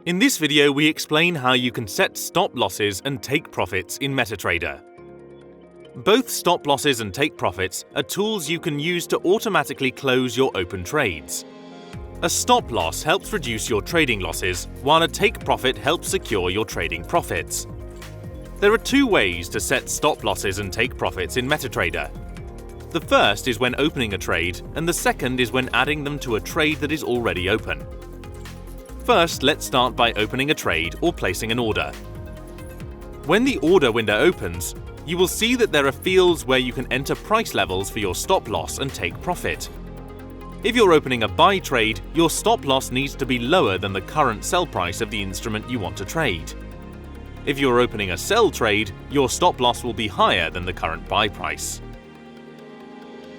In this video, we explain how you can set stop losses and take profits in MetaTrader. Both stop losses and take profits are tools you can use to automatically close your open trades. A stop loss helps reduce your trading losses, while a take profit helps secure your trading profits. There are two ways to set stop losses and take profits in MetaTrader. The first is when opening a trade, and the second is when adding them to a trade that is already open. First, let's start by opening a trade or placing an order. When the order window opens, you will see that there are fields where you can enter price levels for your stop loss and take profit. If you're opening a buy trade, your stop loss needs to be lower than the current sell price of the instrument you want to trade. If you're opening a sell trade, your stop loss will be higher than the current buy price.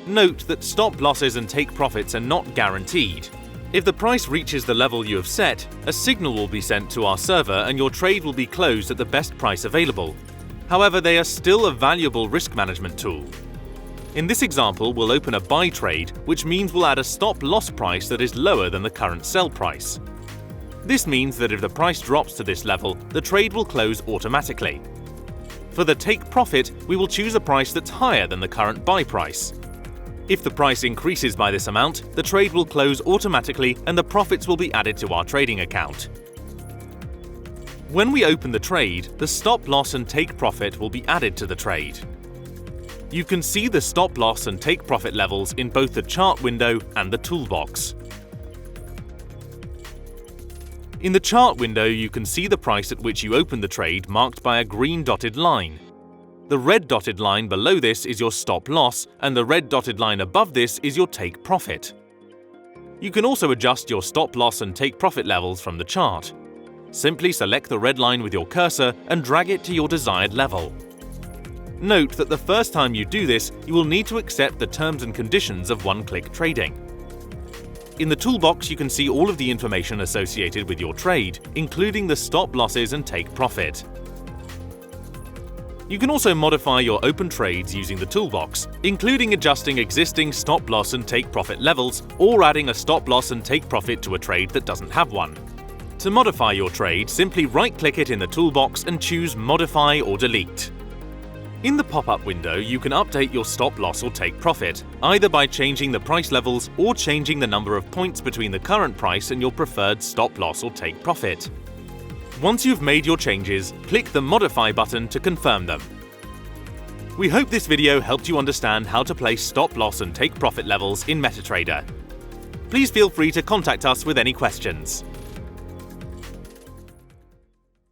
Note that stop losses and take profits are not guaranteed. If the price reaches the level you have set, a signal will be sent to our server and your trade will be closed at the best price available. However, they are still a valuable risk management tool. In this example, we'll open a buy trade, which means we'll add a stop loss price that is lower than the current sell price. This means that if the price drops to this level, the trade will close automatically. For the take profit, we will choose a price that's higher than the current buy price. If the price increases by this amount, the trade will close automatically and the profits will be added to our trading account. When we open the trade, the stop loss and take profit will be added to the trade. You can see the stop loss and take profit levels in both the chart window and the toolbox. In the chart window, you can see the price at which you open the trade marked by a green dotted line. The red dotted line below this is your stop loss, and the red dotted line above this is your take profit. You can also adjust your stop loss and take profit levels from the chart. Simply select the red line with your cursor and drag it to your desired level. Note that the first time you do this, you will need to accept the terms and conditions of one-click trading. In the toolbox, you can see all of the information associated with your trade, including the stop losses and take profit. You can also modify your open trades using the toolbox, including adjusting existing stop loss and take profit levels or adding a stop loss and take profit to a trade that doesn't have one. To modify your trade, simply right-click it in the toolbox and choose Modify or Delete. In the pop-up window, you can update your stop loss or take profit, either by changing the price levels or changing the number of points between the current price and your preferred stop loss or take profit. Once you've made your changes, click the Modify button to confirm them. We hope this video helped you understand how to place stop loss and take profit levels in MetaTrader. Please feel free to contact us with any questions.